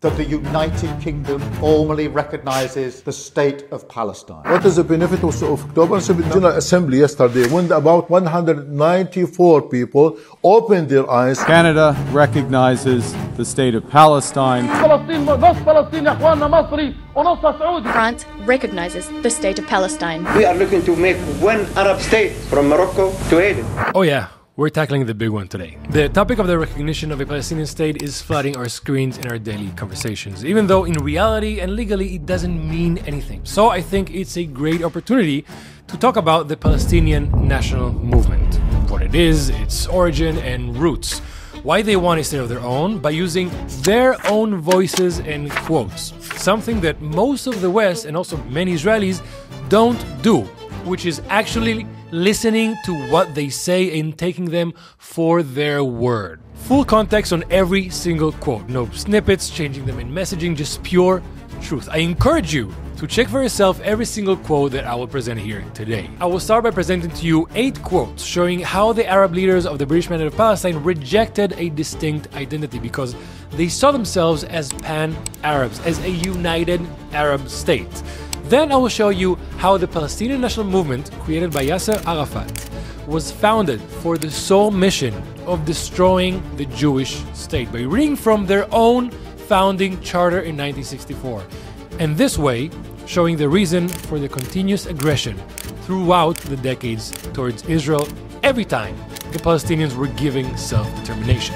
that the United Kingdom formally recognizes the State of Palestine. What is the benefit of October General Assembly yesterday when about 194 people opened their eyes? Canada recognizes the State of Palestine. France recognizes the State of Palestine. We are looking to make one Arab state from Morocco to Aden. Oh yeah. We're tackling the big one today. The topic of the recognition of a Palestinian state is flooding our screens in our daily conversations, even though in reality and legally it doesn't mean anything. So I think it's a great opportunity to talk about the Palestinian National Movement, what it is, its origin and roots, why they want a state of their own by using their own voices and quotes, something that most of the West and also many Israelis don't do, which is actually listening to what they say and taking them for their word. Full context on every single quote, no snippets, changing them in messaging, just pure truth. I encourage you to check for yourself every single quote that I will present here today. I will start by presenting to you 8 quotes showing how the Arab leaders of the British Mandate of Palestine rejected a distinct identity because they saw themselves as pan-Arabs, as a united Arab state. Then I will show you how the Palestinian National Movement, created by Yasser Arafat, was founded for the sole mission of destroying the Jewish state by reading from their own founding charter in 1964. And this way, showing the reason for the continuous aggression throughout the decades towards Israel every time the Palestinians were giving self-determination.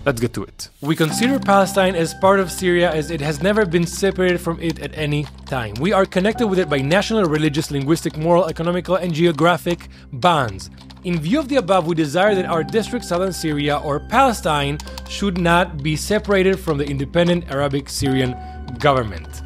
Let's get to it. We consider Palestine as part of Syria as it has never been separated from it at any time. We are connected with it by national, religious, linguistic, moral, economical, and geographic bonds. In view of the above, we desire that our district, southern Syria, or Palestine, should not be separated from the independent Arabic Syrian government.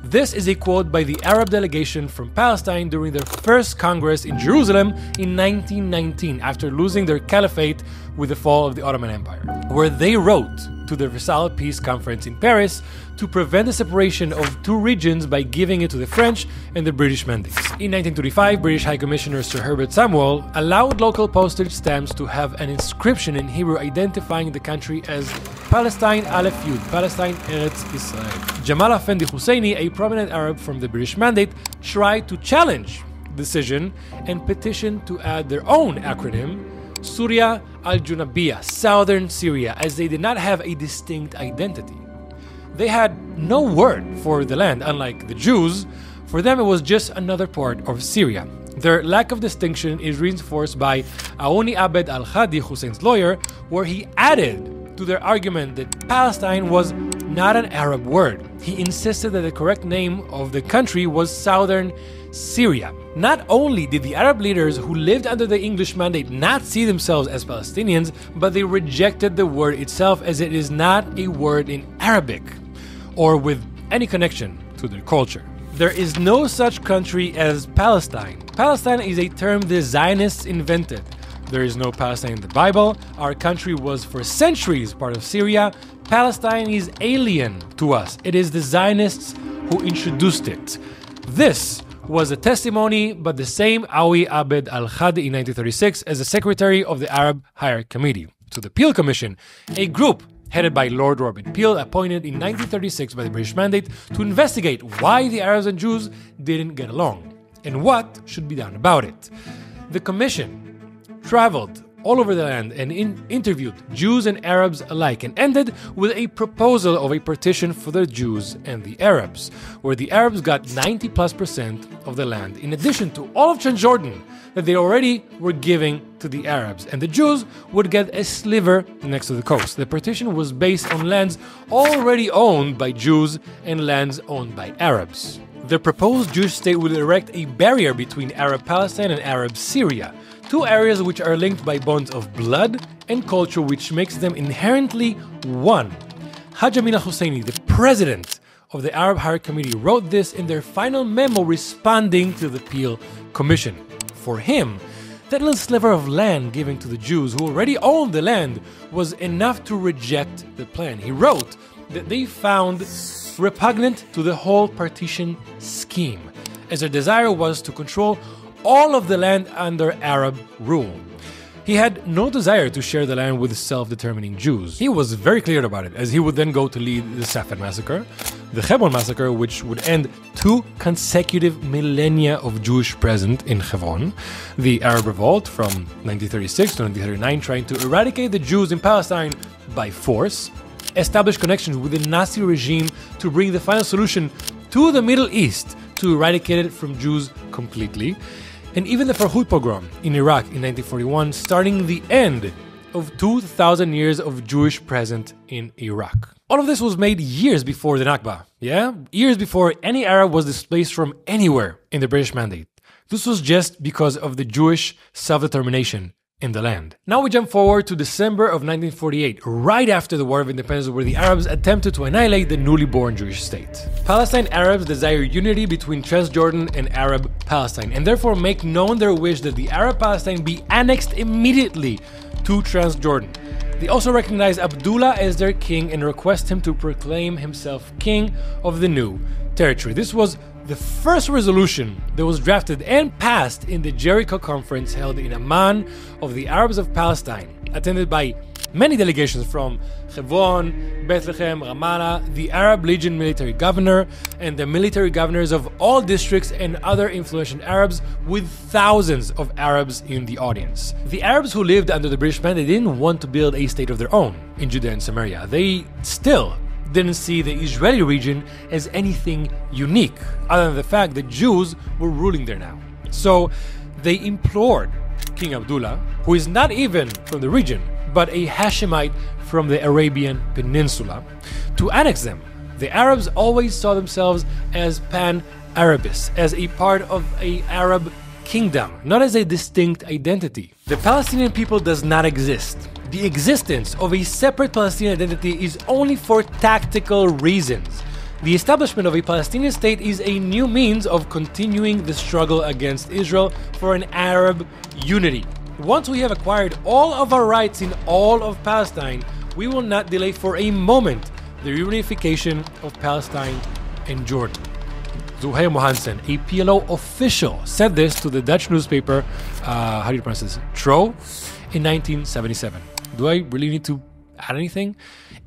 This is a quote by the Arab delegation from Palestine during their first Congress in Jerusalem in 1919, after losing their caliphate with the fall of the Ottoman Empire, where they wrote to the Versailles Peace Conference in Paris to prevent the separation of 2 regions by giving it to the French and the British Mandates. In 1925, British High Commissioner Sir Herbert Samuel allowed local postage stamps to have an inscription in Hebrew identifying the country as Palestine Aleph Yud, Palestine Eretz Israel. Jamal Afendi Husseini, a prominent Arab from the British Mandate, tried to challenge the decision and petitioned to add their own acronym, Surya al-Junubiyya, Southern Syria, as they did not have a distinct identity. They had no word for the land, unlike the Jews. For them, it was just another part of Syria. Their lack of distinction is reinforced by Aouni Abed al-Hadi, Hussein's lawyer, where he added to their argument that Palestine was not an Arab word. He insisted that the correct name of the country was Southern Syria. Not only did the Arab leaders who lived under the English Mandate not see themselves as Palestinians, but they rejected the word itself as it is not a word in Arabic or with any connection to their culture. There is no such country as Palestine. Palestine is a term the Zionists invented. There is no Palestine in the Bible. Our country was for centuries part of Syria. Palestine is alien to us. It is the Zionists who introduced it. This was a testimony by the same Aouni Abed al-Hadi in 1936 as the secretary of the Arab Higher Committee to the Peel Commission, a group headed by Lord Robert Peel, appointed in 1936 by the British Mandate to investigate why the Arabs and Jews didn't get along and what should be done about it. The commission traveled all over the land and interviewed Jews and Arabs alike, and ended with a proposal of a partition for the Jews and the Arabs, where the Arabs got 90+% of the land, in addition to all of Transjordan that they already were giving to the Arabs, and the Jews would get a sliver next to the coast. The partition was based on lands already owned by Jews and lands owned by Arabs. The proposed Jewish state would erect a barrier between Arab Palestine and Arab Syria, 2 areas which are linked by bonds of blood and culture, which makes them inherently one. Haj Amin al-Husseini, the president of the Arab Higher Committee, wrote this in their final memo responding to the Peel Commission. For him, that little sliver of land given to the Jews who already owned the land was enough to reject the plan. He wrote that they found repugnant to the whole partition scheme, as their desire was to control all of the land under Arab rule. He had no desire to share the land with self-determining Jews. He was very clear about it, as he would then go to lead the Safed massacre, the Hebron massacre, which would end 2 consecutive millennia of Jewish presence in Hebron, the Arab revolt from 1936 to 1939, trying to eradicate the Jews in Palestine by force, establish connections with the Nazi regime to bring the final solution to the Middle East to eradicate it from Jews completely, and even the Farhud pogrom in Iraq in 1941, starting the end of 2,000 years of Jewish presence in Iraq. All of this was made years before the Nakba, years before any Arab was displaced from anywhere in the British Mandate. This was just because of the Jewish self-determination in the land. Now we jump forward to December of 1948, right after the War of Independence, where the Arabs attempted to annihilate the newly born Jewish state. Palestine Arabs desire unity between Transjordan and Arab Palestine, and therefore make known their wish that the Arab Palestine be annexed immediately to Transjordan. They also recognize Abdullah as their king and request him to proclaim himself king of the new territory. This was the first resolution that was drafted and passed in the Jericho Conference held in Amman of the Arabs of Palestine, attended by many delegations from Hebron, Bethlehem, Ramallah, the Arab Legion military governor, and the military governors of all districts and other influential Arabs, with thousands of Arabs in the audience. The Arabs who lived under the British mandate didn't want to build a state of their own in Judea and Samaria. They still didn't see the Israeli region as anything unique, other than the fact that Jews were ruling there now. So they implored King Abdullah, who is not even from the region, but a Hashemite from the Arabian Peninsula, to annex them. The Arabs always saw themselves as pan-Arabists, as a part of an Arab kingdom, not as a distinct identity. The Palestinian people does not exist. The existence of a separate Palestinian identity is only for tactical reasons. The establishment of a Palestinian state is a new means of continuing the struggle against Israel for an Arab unity. Once we have acquired all of our rights in all of Palestine, we will not delay for a moment the reunification of Palestine and Jordan. Zuhair Mohansen, a PLO official, said this to the Dutch newspaper, how do you pronounce this? Trouw, in 1977. Do I really need to add anything?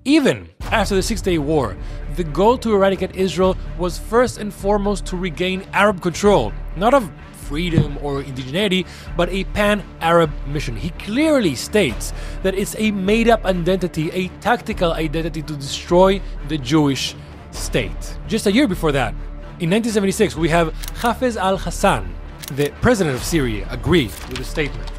Even after the Six-Day War, the goal to eradicate Israel was first and foremost to regain Arab control, not of freedom or indigeneity, but a pan-Arab mission. He clearly states that it's a made-up identity, a tactical identity to destroy the Jewish state. Just a year before that, in 1976, we have Hafez al-Hassan, the president of Syria, agree with the statement.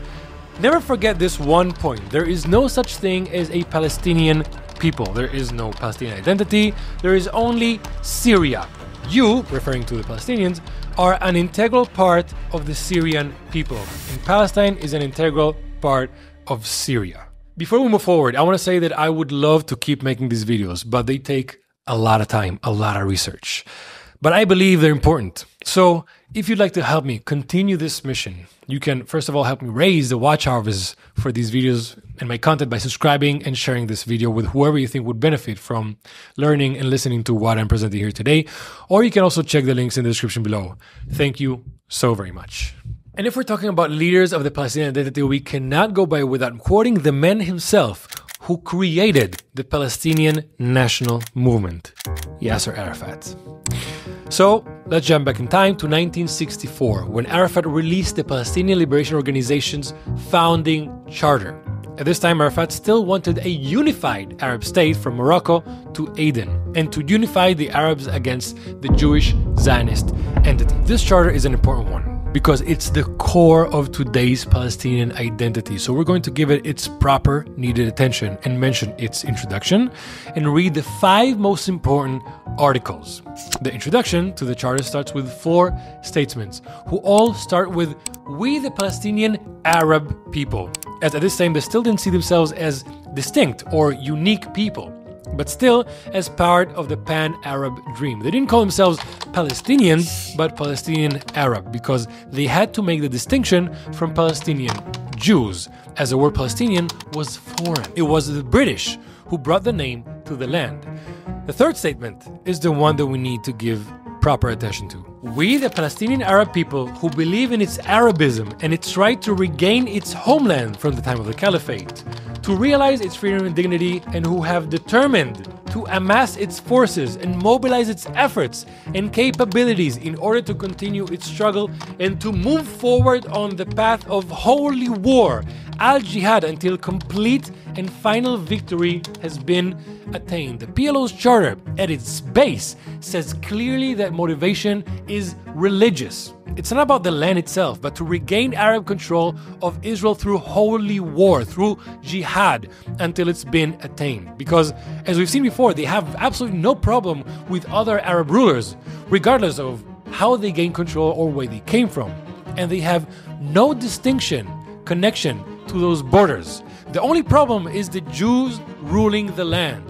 Never forget this one point. There is no such thing as a Palestinian people. There is no Palestinian identity. There is only Syria. You, referring to the Palestinians, are an integral part of the Syrian people, and Palestine is an integral part of Syria. Before we move forward, I want to say that I would love to keep making these videos, but they take a lot of time, a lot of research. But I believe they're important. So if you'd like to help me continue this mission, you can first of all help me raise the watch hours for these videos and my content by subscribing and sharing this video with whoever you think would benefit from learning and listening to what I'm presenting here today. Or you can also check the links in the description below. Thank you so very much. And if we're talking about leaders of the Palestinian identity, we cannot go by without quoting the man himself who created the Palestinian National Movement, Yasser Arafat. So let's jump back in time to 1964, when Arafat released the Palestinian Liberation Organization's founding charter. At this time, Arafat still wanted a unified Arab state from Morocco to Aden, and to unify the Arabs against the Jewish Zionist entity. This charter is an important one, because it's the core of today's Palestinian identity. So we're going to give it its proper needed attention and mention its introduction and read the 5 most important articles. The introduction to the charter starts with 4 statements, who all start with "We the Palestinian Arab people," as at this time they still didn't see themselves as distinct or unique people, but still as part of the pan-Arab dream. They didn't call themselves Palestinians, but Palestinian Arab, because they had to make the distinction from Palestinian Jews, as the word Palestinian was foreign. It was the British who brought the name to the land. The third statement is the one that we need to give proper attention to. We, the Palestinian Arab people who believe in its Arabism and its right to regain its homeland from the time of the Caliphate, to realize its freedom and dignity, and who have determined to amass its forces and mobilize its efforts and capabilities in order to continue its struggle and to move forward on the path of holy war, al-jihad, until complete and final victory has been attained. The PLO's charter, at its base, says clearly that motivation is religious. It's not about the land itself, but to regain Arab control of Israel through holy war, through jihad, until it's been attained. Because, as we've seen before, they have absolutely no problem with other Arab rulers, regardless of how they gained control or where they came from. And they have no connection to those borders. The only problem is the Jews ruling the land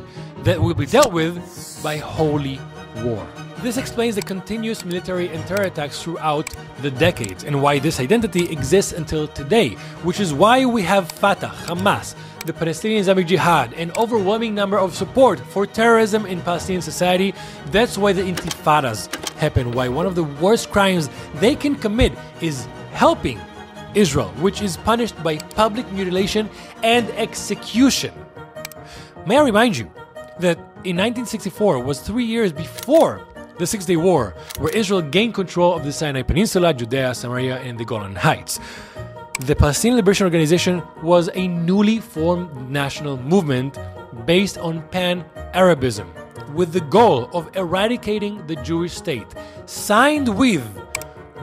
that will be dealt with by holy war. This explains the continuous military and terror attacks throughout the decades and why this identity exists until today, which is why we have Fatah, Hamas, the Palestinian Islamic Jihad, an overwhelming number of support for terrorism in Palestinian society. That's why the intifadas happen, why one of the worst crimes they can commit is helping Israel, which is punished by public mutilation and execution. May I remind you that in 1964 was 3 years before the Six-Day War, where Israel gained control of the Sinai Peninsula, Judea, Samaria, and the Golan Heights. The Palestinian Liberation Organization was a newly formed national movement based on pan-Arabism, with the goal of eradicating the Jewish state, signed with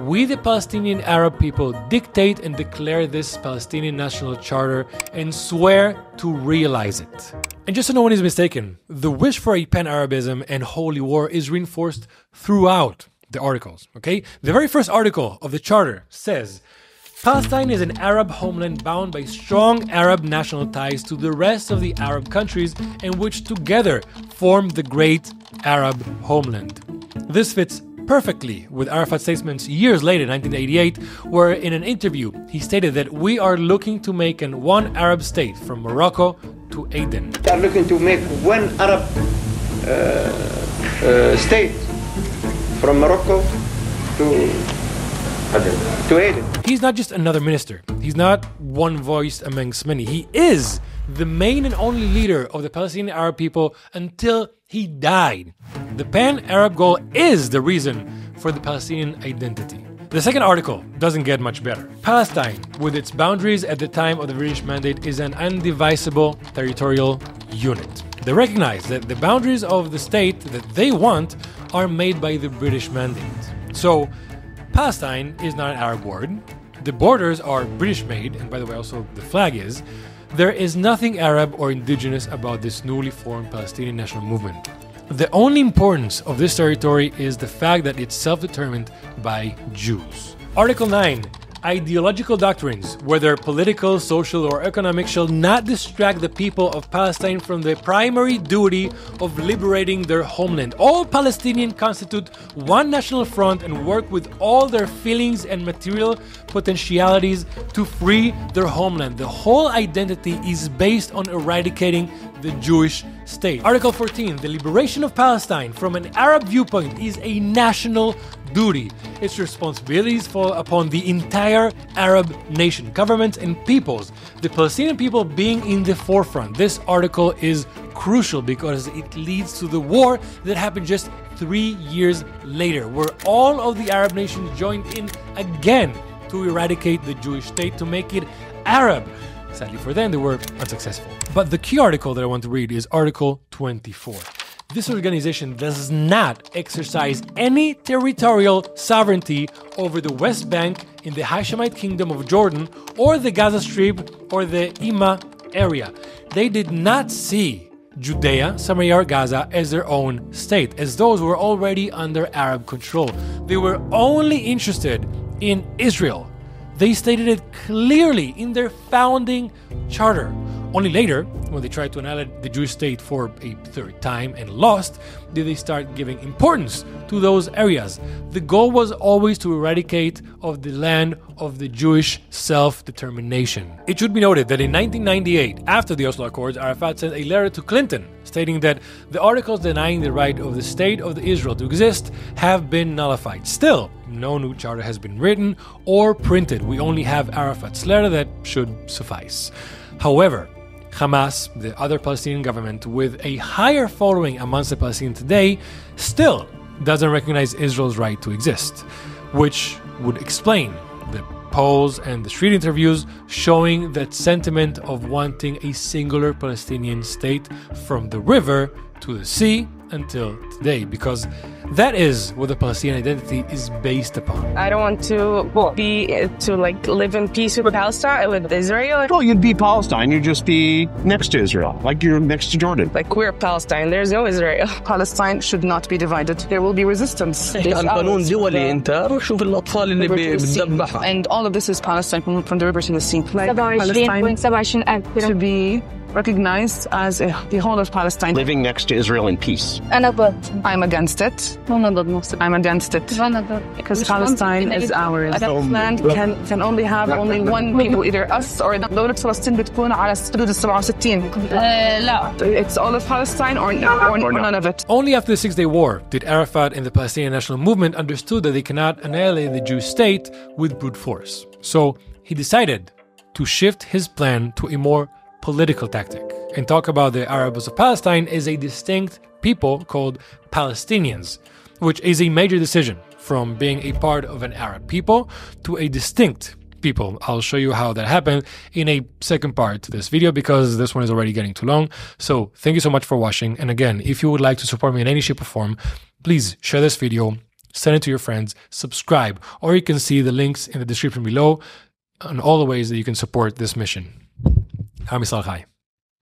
"We the Palestinian Arab people dictate and declare this Palestinian National Charter and swear to realize it." And just so no one is mistaken, the wish for a pan-Arabism and holy war is reinforced throughout the articles, okay? The very first article of the Charter says, Palestine is an Arab homeland bound by strong Arab national ties to the rest of the Arab countries and which together form the great Arab homeland. This fits perfectly with Arafat's statements years later, 1988, where in an interview he stated that we are looking to make an one Arab state from Morocco to Aden. They are looking to make one Arab state from Morocco to Aden. He's not just another minister. He's not one voice amongst many. He is the main and only leader of the Palestinian Arab people until he died. The pan-Arab goal is the reason for the Palestinian identity. The second article doesn't get much better. Palestine, with its boundaries at the time of the British Mandate, is an undivisible territorial unit. They recognize that the boundaries of the state that they want are made by the British Mandate. So, Palestine is not an Arab word. The borders are British made, and by the way, also the flag is. There is nothing Arab or indigenous about this newly formed Palestinian National Movement. The only importance of this territory is the fact that it's self-determined by Jews. Article 9. Ideological doctrines, whether political, social, or economic, shall not distract the people of Palestine from the primary duty of liberating their homeland. All Palestinians constitute one national front and work with all their feelings and material potentialities to free their homeland. The whole identity is based on eradicating the Jewish state. Article 14. The liberation of Palestine from an Arab viewpoint is a national duty. Its responsibilities fall upon the entire Arab nation, governments, and peoples, the Palestinian people being in the forefront. This article is crucial because it leads to the war that happened just 3 years later, where all of the Arab nations joined in again to eradicate the Jewish state, to make it Arab. Sadly for them, they were unsuccessful. But the key article that I want to read is Article 24. This organization does not exercise any territorial sovereignty over the West Bank in the Hashemite Kingdom of Jordan or the Gaza Strip or the Ima area. They did not see Judea, Samaria, or Gaza as their own state, as those were already under Arab control. They were only interested in Israel. They stated it clearly in their founding charter. Only later, when they tried to annihilate the Jewish state for a third time and lost, did they start giving importance to those areas. The goal was always to eradicate of the land of the Jewish self-determination. It should be noted that in 1998, after the Oslo Accords, Arafat sent a letter to Clinton stating that the articles denying the right of the state of Israel to exist have been nullified. Still, no new charter has been written or printed. We only have Arafat's letter that should suffice. However, Hamas, the other Palestinian government with a higher following amongst the Palestinians today, still doesn't recognize Israel's right to exist, which would explain the polls and the street interviews showing that sentiment of wanting a singular Palestinian state from the river to the sea until today, because that is what the Palestinian identity is based upon. I don't want to live in peace with Palestine, with Israel. Well, you'd be Palestine. You'd just be next to Israel, like you're next to Jordan. Like we're Palestine. There's no Israel. Palestine should not be divided. There will be resistance. قانون دولي انت روح شوف الاطفال اللي بتذبحها. And all of this is Palestine from the river to the sea. Like Palestine to be recognized as the whole of Palestine. Living next to Israel in peace. I'm against it. I'm against it. Because Palestine is ours. That land can only have only one people, either us or دولة فلسطين بتكون على حدود ال 67. لا. It's all of Palestine or none of it. Only after the Six-Day War did Arafat and the Palestinian National Movement understood that they cannot annihilate the Jewish state with brute force. So he decided to shift his plan to a more political tactic and talk about the Arabs of Palestine as a distinct people called Palestinians, which is a major decision from being a part of an Arab people to a distinct people. I'll show you how that happened in a second part to this video because this one is already getting too long. So thank you so much for watching. And again, if you would like to support me in any shape or form, please share this video, send it to your friends, subscribe, or you can see the links in the description below on all the ways that you can support this mission. Hamisal Chai.